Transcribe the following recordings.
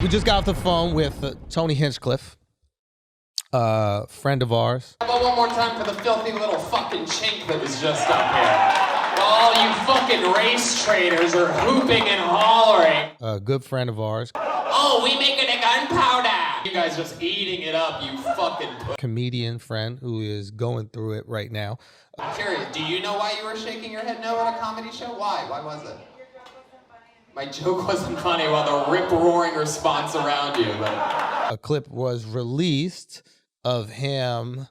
we just got off the phone with Tony Hinchcliffe, friend of ours. How about one more time for the filthy little fucking chink that was just up here? All you fucking race traitors are hooping and hollering. A good friend of ours. Oh, we making a gunpowder. You guys just eating it up, you fucking... Comedian friend who is going through it right now. I'm curious, do you know why you were shaking your head no at a comedy show? Why? Why was it? My joke wasn't funny while the rip-roaring response around you, but... A clip was released of him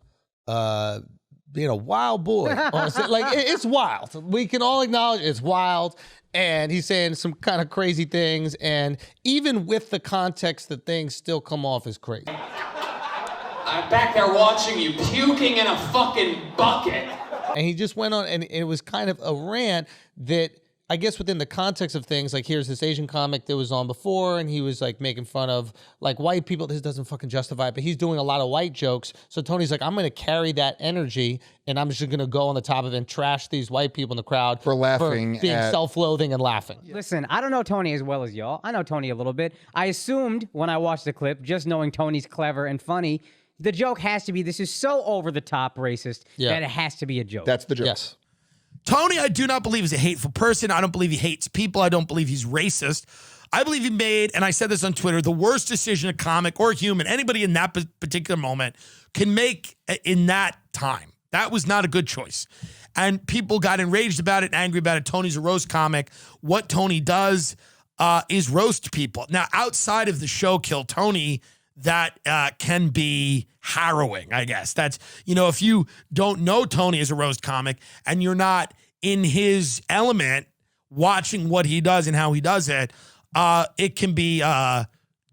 being a wild boy. Like, it's wild. We can all acknowledge it's wild. And he's saying some kind of crazy things. And even with the context, the things still come off as crazy. I'm back there watching you puking in a fucking bucket. And he just went on, and it was kind of a rant that, I guess within the context of things, like here's this Asian comic that was on before, and he was like making fun of like white people. This doesn't fucking justify it, but he's doing a lot of white jokes. So Tony's like, I'm going to carry that energy, and I'm just going to go on the top of it and trash these white people in the crowd for laughing, for being self-loathing and laughing. Listen, I don't know Tony as well as y'all. I know Tony a little bit. I assumed when I watched the clip, just knowing Tony's clever and funny, the joke has to be, this is so over the top racist that it has to be a joke. That's the joke. Yes. Tony, I do not believe is a hateful person. I don't believe he hates people. I don't believe he's racist. I believe he made, and I said this on Twitter, the worst decision a comic or human, anybody in that particular moment, can make in that time. That was not a good choice. And people got enraged about it, angry about it. Tony's a roast comic. What Tony does is roast people. Now, outside of the show Kill Tony, that can be harrowing, I guess. That's, you know, if you don't know Tony as a roast comic and you're not in his element watching what he does and how he does it, it can be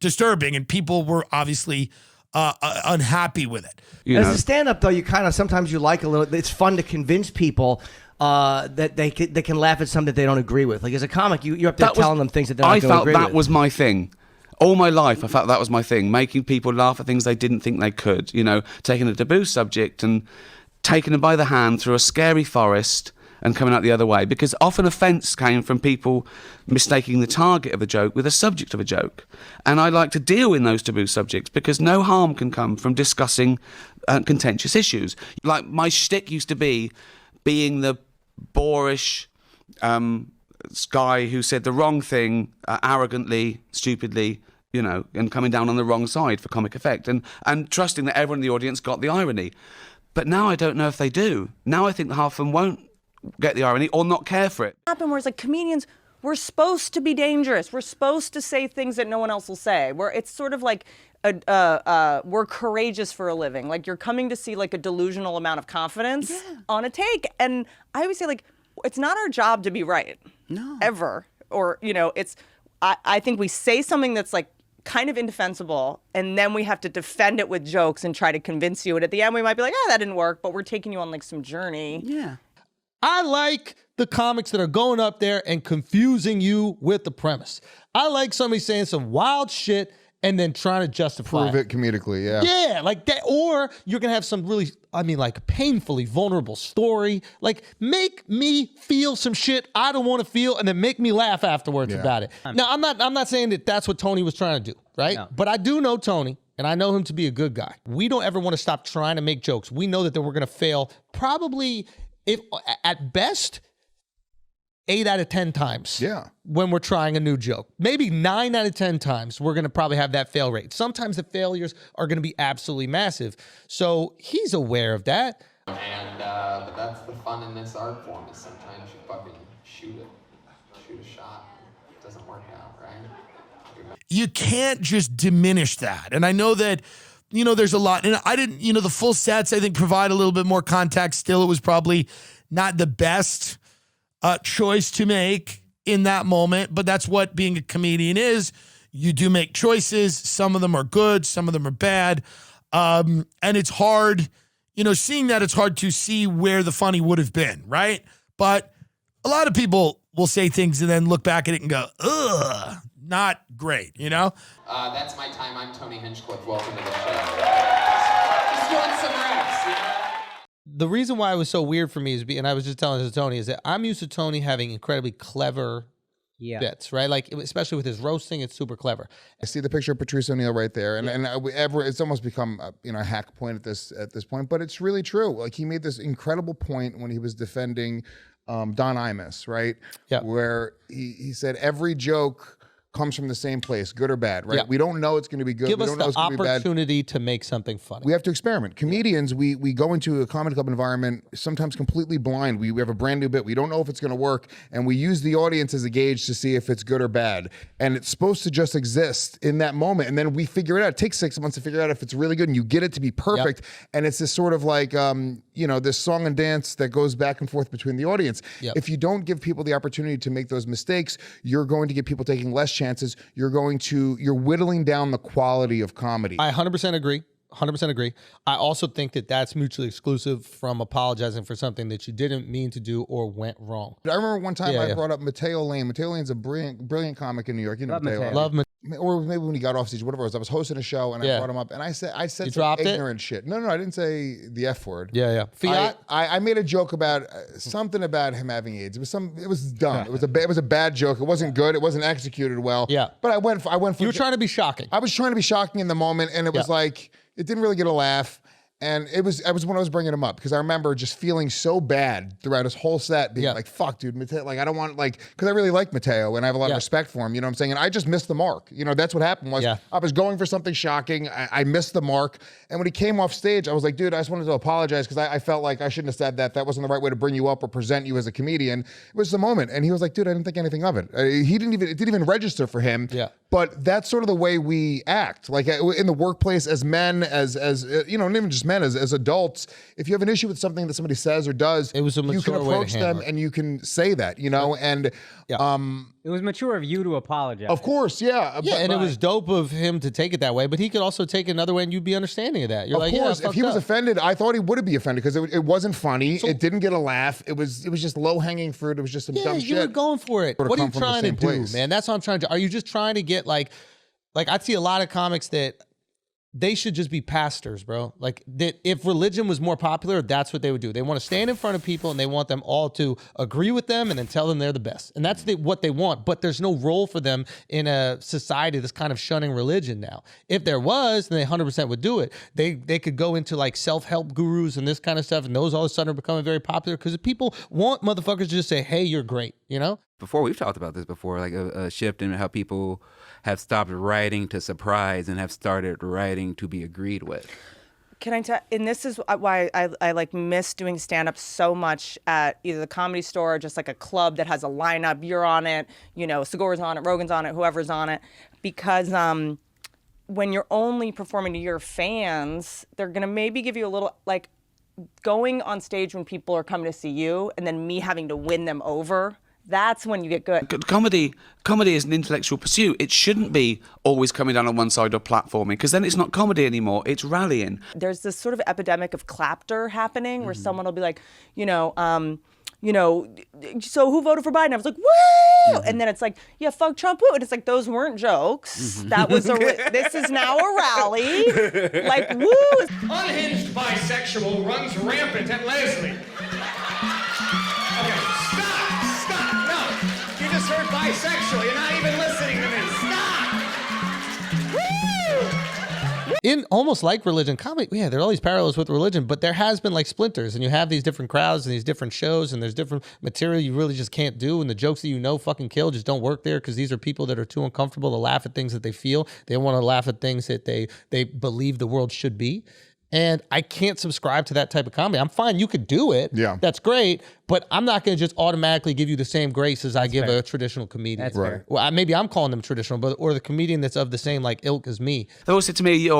disturbing, and people were obviously unhappy with it. As a stand-up, though, you kind of, sometimes you like a little, it's fun to convince people that they can laugh at something that they don't agree with. Like as a comic, you're up there telling them things that they're not going to agree with. I felt that was my thing. All my life, I felt that was my thing, making people laugh at things they didn't think they could, you know, taking a taboo subject and taking them by the hand through a scary forest and coming out the other way. Because often offence came from people mistaking the target of a joke with the subject of a joke. And I like to deal in those taboo subjects because no harm can come from discussing contentious issues. Like my shtick used to be being the boorish guy who said the wrong thing arrogantly, stupidly, you know, and coming down on the wrong side for comic effect, and trusting that everyone in the audience got the irony. But now I don't know if they do. Now I think half of them won't get the irony or not care for it. Where it's like comedians, we're supposed to be dangerous. We're supposed to say things that no one else will say. It's sort of like we're courageous for a living. Like you're coming to see like a delusional amount of confidence on a take. And I always say like, it's not our job to be right. No. Ever. Or, you know, I think we say something that's like kind of indefensible, and then we have to defend it with jokes and try to convince you. And at the end, we might be like, that didn't work, but we're taking you on like some journey. Yeah. I like the comics that are going up there and confusing you with the premise. I like somebody saying some wild shit and then trying to justify Prove it comedically, yeah. Yeah, like that. Or you're going to have some really, like painfully vulnerable story. Like make me feel some shit I don't want to feel and then make me laugh afterwards about it. Now, I'm not saying that that's what Tony was trying to do, right? No. But I do know Tony, and I know him to be a good guy. We don't ever want to stop trying to make jokes. We know that we're going to fail probably, if at best, 8 out of 10 times when we're trying a new joke. Maybe 9 out of 10 times we're going to probably have that fail rate. Sometimes the failures are going to be absolutely massive. So he's aware of that. And but that's the fun in this art form, is sometimes you fucking shoot a shot. It doesn't work out, right? You can't just diminish that. And I know that, you know, there's a lot. And I didn't, you know, the full sets, I think, provide a little bit more context. Still, it was probably not the best choice to make in that moment, but that's what being a comedian is. You do make choices. Some of them are good, some of them are bad, and it's hard, you know, seeing that, it's hard to see where the funny would have been, right? But a lot of people will say things and then look back at it and go, ugh, not great, you know? That's my time. I'm Tony Hinchcliffe. Welcome to the show. Just doing some reps, you know? The reason why it was so weird for me is, and I was just telling this to Tony, is that I'm used to Tony having incredibly clever bits, right? Like, especially with his roasting, it's super clever. I see the picture of Patrice O'Neal right there, and it's almost become a hack point at this point, but it's really true. Like, he made this incredible point when he was defending Don Imus, right? Yeah. Where he said every joke comes from the same place, good or bad, right? Yeah. We don't know it's going to be good. Give we us don't know the it's going to be bad. opportunity to make something funny. We have to experiment. Comedians, we go into a comedy club environment sometimes completely blind. We have a brand new bit. We don't know if it's going to work, and we use the audience as a gauge to see if it's good or bad. And it's supposed to just exist in that moment, and then we figure it out. It takes 6 months to figure out if it's really good, and you get it to be perfect. And it's this sort of like, this song and dance that goes back and forth between the audience. If you don't give people the opportunity to make those mistakes, you're going to get people taking less chances. You're whittling down the quality of comedy. I 100% agree. 100% agree. I also think that that's mutually exclusive from apologizing for something that you didn't mean to do or went wrong. I remember one time I brought up Mateo Lane. Mateo Lane's a brilliant comic in New York. You know Mateo. Love Mateo. Or maybe when he got off stage, whatever it was. I was hosting a show and I brought him up and I said you some ignorant shit. No, I didn't say the F word. Fiat. I made a joke about something about him having AIDS. It was dumb. It was a bad joke. It wasn't good. It wasn't executed well. But I went for You were trying to be shocking. I was trying to be shocking in the moment, and it was like it didn't really get a laugh. And it was when I was bringing him up, because I remember just feeling so bad throughout his whole set, being like, fuck, dude, Mateo, like, I don't want, like, because I really like Mateo and I have a lot of respect for him, you know what I'm saying? And I just missed the mark. You know, that's what happened was I was going for something shocking. I missed the mark. And when he came off stage, I was like, dude, I just wanted to apologize because I felt like I shouldn't have said that. That wasn't the right way to bring you up or present you as a comedian. It was the moment. And he was like, dude, I didn't think anything of it. It didn't even register for him. But that's sort of the way we act, like in the workplace as men, as not even just men, as adults. If you have an issue with something that somebody says or does, it was a mature you can approach them and you can say that, and it was mature of you to apologize. Of course, and it was dope of him to take it that way, but he could also take it another way and you'd be understanding of that. You're of course, if he was offended, I thought he would be offended because it wasn't funny. It didn't get a laugh. It was just low hanging fruit. It was just some dumb shit. You were going for it. What are you trying to do, man? That's what I'm trying to do. Are you just trying to get like I see a lot of comics that they should just be pastors, bro. Like, that if religion was more popular, that's what they would do. They want to stand in front of people and they want them all to agree with them and then tell them they're the best. And that's what they want. But there's no role for them in a society that's kind of shunning religion now. If there was, then they 100% would do it. They could go into like self-help gurus and this kind of stuff, and those all of a sudden are becoming very popular because people want motherfuckers to just say, hey, you're great, you know? Before, we've talked about this before, like a shift in how people have stopped writing to surprise and have started writing to be agreed with. Can I tell? And this is why I like miss doing stand-up so much at either the Comedy Store or just like a club that has a lineup. You're on it, Segura's on it, Rogan's on it, whoever's on it, because when you're only performing to your fans, they're gonna maybe give you a little like going on stage when people are coming to see you, and then me having to win them over. That's when you get good. Comedy is an intellectual pursuit. It shouldn't be always coming down on one side or platforming, because then it's not comedy anymore. It's rallying. There's this sort of epidemic of clapter happening where someone will be like, so who voted for Biden? I was like, woo! And then it's like, yeah, fuck Trump, woo! And it's like, those weren't jokes. That was this is now a rally. Like, woo! Unhinged bisexual runs rampant at Leslie. Okay, stop, no. You just heard bisexual, you're not even listening to me. Stop! Woo! In almost like religion, comedy, there are all these parallels with religion, but there has been like splinters, and you have these different crowds and these different shows, and there's different material you really just can't do, and the jokes that fucking kill just don't work there because these are people that are too uncomfortable to laugh at things that they feel. They want to laugh at things that they believe the world should be. And I can't subscribe to that type of comedy. I'm fine. You could do it. Yeah. That's great. But I'm not going to just automatically give you the same grace as I give a traditional comedian. That's fair. Well, maybe I'm calling them traditional, or the comedian that's of the same like ilk as me. They always said to me,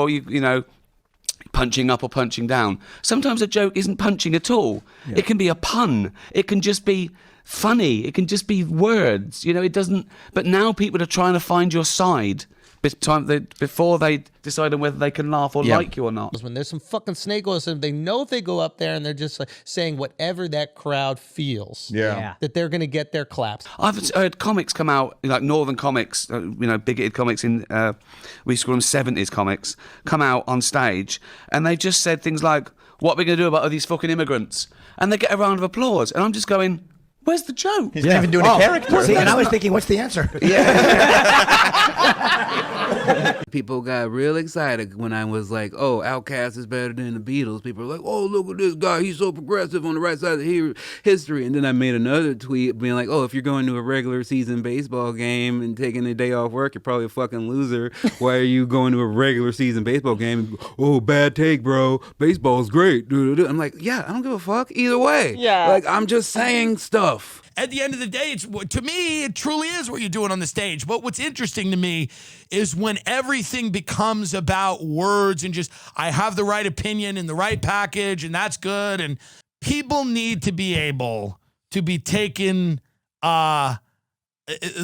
punching up or punching down. Sometimes a joke isn't punching at all. Yeah. It can be a pun. It can just be funny. It can just be words. It doesn't. But now people are trying to find your side before they decide on whether they can laugh or like you or not. When there's some fucking snake oil, they know if they go up there and they're just like saying whatever that crowd feels, that they're going to get their claps. I've heard comics come out, like northern comics, bigoted comics we used to call them 70s comics, come out on stage and they just said things like, what are we going to do about all these fucking immigrants? And they get a round of applause. And I'm just going, Where's the joke? He's not even doing a character. See, and I was thinking, what's the answer? People got real excited when I was like, oh, Outkast is better than the Beatles. People were like, oh, look at this guy. He's so progressive on the right side of history. And then I made another tweet being like, oh, if you're going to a regular season baseball game and taking a day off work, you're probably a fucking loser. Why are you going to a regular season baseball game? Oh, bad take, bro. Baseball's great. I'm like, yeah, I don't give a fuck either way. Yeah. Like, I'm just saying stuff. At the end of the day, to me, it truly is what you're doing on the stage. But what's interesting to me is when everything becomes about words and just, I have the right opinion in the right package, and that's good. And people need to be able to be taken, the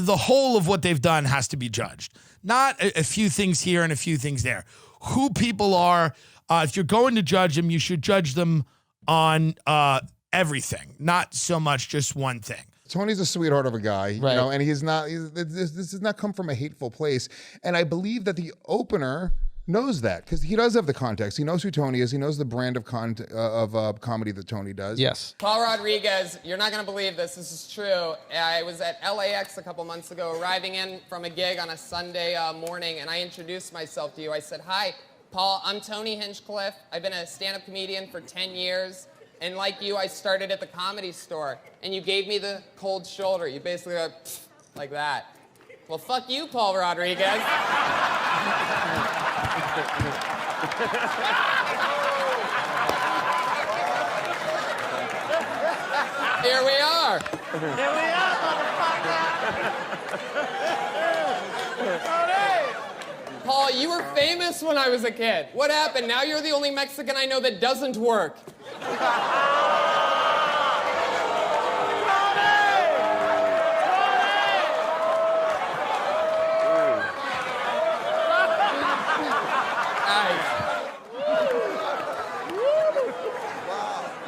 whole of what they've done has to be judged. Not a few things here and a few things there. Who people are, if you're going to judge them, you should judge them on everything, not so much just one thing. Tony's a sweetheart of a guy, you know, and this does not come from a hateful place. And I believe that the opener knows that because he does have the context. He knows who Tony is. He knows the brand of comedy that Tony does. Yes. Paul Rodriguez, you're not going to believe this. This is true. I was at LAX a couple months ago, arriving in from a gig on a Sunday morning, and I introduced myself to you. I said, hi, Paul, I'm Tony Hinchcliffe. I've been a stand-up comedian for 10 years. And like you, I started at the Comedy Store, and you gave me the cold shoulder. You basically go, like that. Well, fuck you, Paul Rodriguez. Here we are. Here we are, motherfucker. Paul, you were famous when I was a kid. What happened? Now you're the only Mexican I know that doesn't work.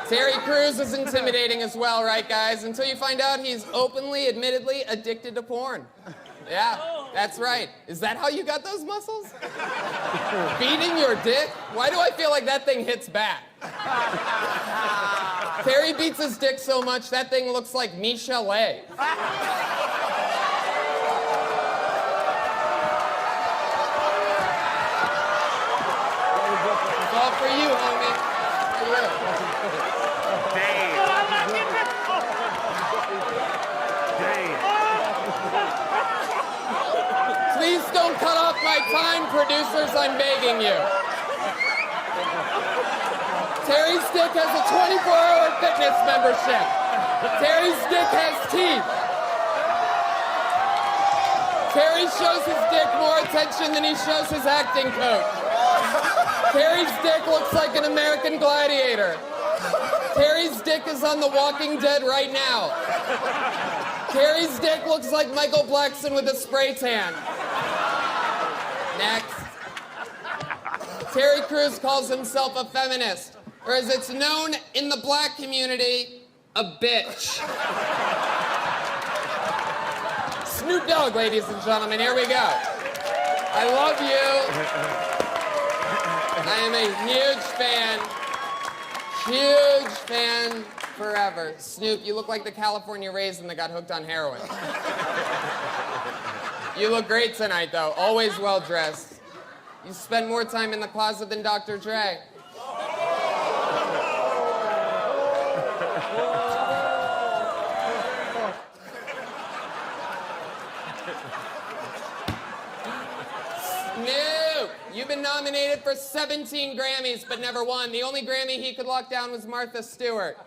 Terry Crews is intimidating as well, right, guys? Until you find out he's openly, admittedly addicted to porn. Yeah, that's right. Is that how you got those muscles? Beating your dick? Why do I feel like that thing hits back? Terry beats his dick so much, that thing looks like Michelet. It's all for you, homie. For you. Please don't cut off my time, producers. I'm begging you. Terry's dick has a 24-hour fitness membership. Terry's dick has teeth. Terry shows his dick more attention than he shows his acting coach. Terry's dick looks like an American gladiator. Terry's dick is on The Walking Dead right now. Terry's dick looks like Michael Blackson with a spray tan. Next. Terry Crews calls himself a feminist, or as it's known in the black community, a bitch. Snoop Dogg, ladies and gentlemen, here we go. I love you. I am a huge fan forever. Snoop, you look like the California raisin that got hooked on heroin. You look great tonight, though. Always well dressed. You spend more time in the closet than Dr. Dre. Snoop, you've been nominated for 17 Grammys, but never won. The only Grammy he could lock down was Martha Stewart.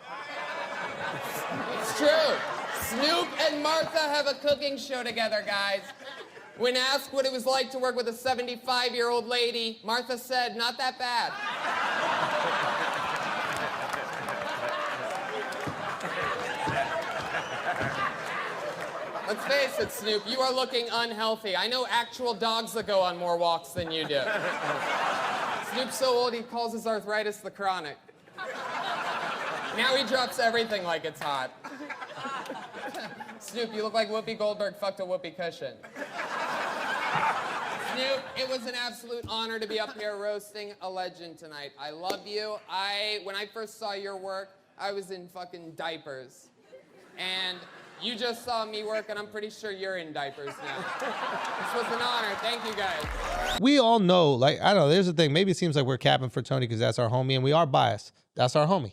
It's true. Snoop and Martha have a cooking show together, guys. When asked what it was like to work with a 75-year-old lady, Martha said, not that bad. Let's face it, Snoop, you are looking unhealthy. I know actual dogs that go on more walks than you do. Snoop's so old he calls his arthritis the chronic. Now he drops everything like it's hot. Snoop, you look like Whoopi Goldberg fucked a whoopee cushion. Snoop, it was an absolute honor to be up here roasting a legend tonight. I love you. When I first saw your work, I was in fucking diapers. and you just saw me work, and I'm pretty sure you're in diapers now. This was an honor. Thank you, guys. We all know, like, I don't know, there's the thing. Maybe it seems like we're capping for Tony because that's our homie, and we are biased. That's our homie.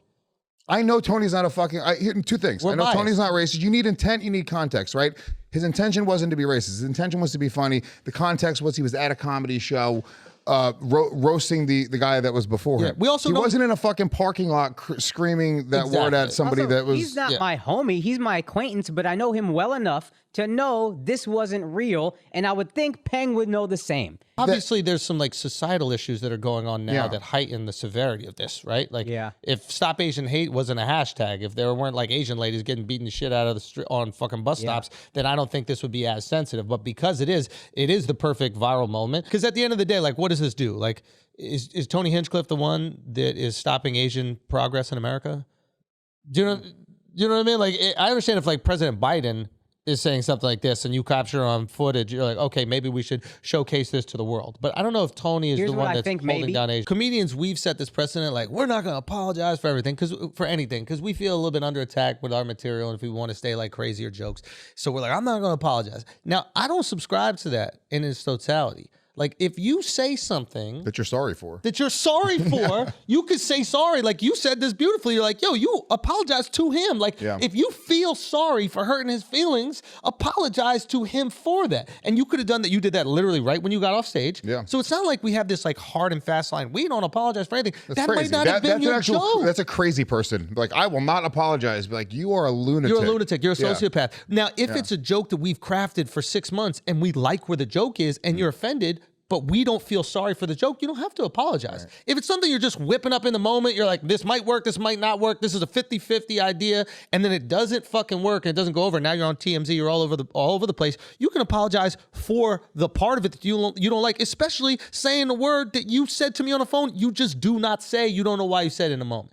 I know Tony's not a fucking. Two things. I know biased. Tony's not racist. You need intent. You need context, right? His intention wasn't to be racist. His intention was to be funny. The context was he was at a comedy show, roasting the guy that was before him. We also he wasn't in a fucking parking lot screaming that word at somebody Also, that was. He's not my homie. He's my acquaintance, but I know him well enough to know this wasn't real, and I would think Peng would know the same. Obviously, there's some like societal issues that are going on now that heighten the severity of this, right? Like, if Stop Asian Hate wasn't a hashtag, if there weren't like Asian ladies getting beaten the shit out of the street on fucking bus stops, then I don't think this would be as sensitive. But because it is the perfect viral moment. Because at the end of the day, like, what does this do? Like, is Tony Hinchcliffe the one that is stopping Asian progress in America? Do you know what I mean? Like, I understand if like President Biden is saying something like this and you capture on footage, you're like, okay, maybe we should showcase this to the world. But I don't know if Tony is the one that's holding down Asia. Comedians, we've set this precedent, like, we're not going to apologize for everything, for anything, because we feel a little bit under attack with our material and if we want to stay like crazier jokes. So we're like, I'm not going to apologize. Now, I don't subscribe to that in its totality. Like, if you say something that you're sorry for, you could say sorry. Like, you said this beautifully. You're like, yo, you apologize to him. Like, if you feel sorry for hurting his feelings, apologize to him for that. And you could have done that. You did that literally right when you got off stage. Yeah. So it's not like we have this like hard and fast line. We don't apologize for anything. That's that crazy. might not have been your joke. That's a crazy person. Like, I will not apologize. Like, you are a lunatic. You're a lunatic. You're a sociopath. Now, if it's a joke that we've crafted for 6 months and we like where the joke is and you're offended, but we don't feel sorry for the joke, you don't have to apologize. Right. If it's something you're just whipping up in the moment, you're like, this might work, this might not work, this is a 50-50 idea, and then it doesn't fucking work and it doesn't go over, now you're on TMZ, you're all over the place, you can apologize for the part of it that you don't like, especially saying a word that you said to me on the phone, you just do not say, you don't know why you said it in a moment.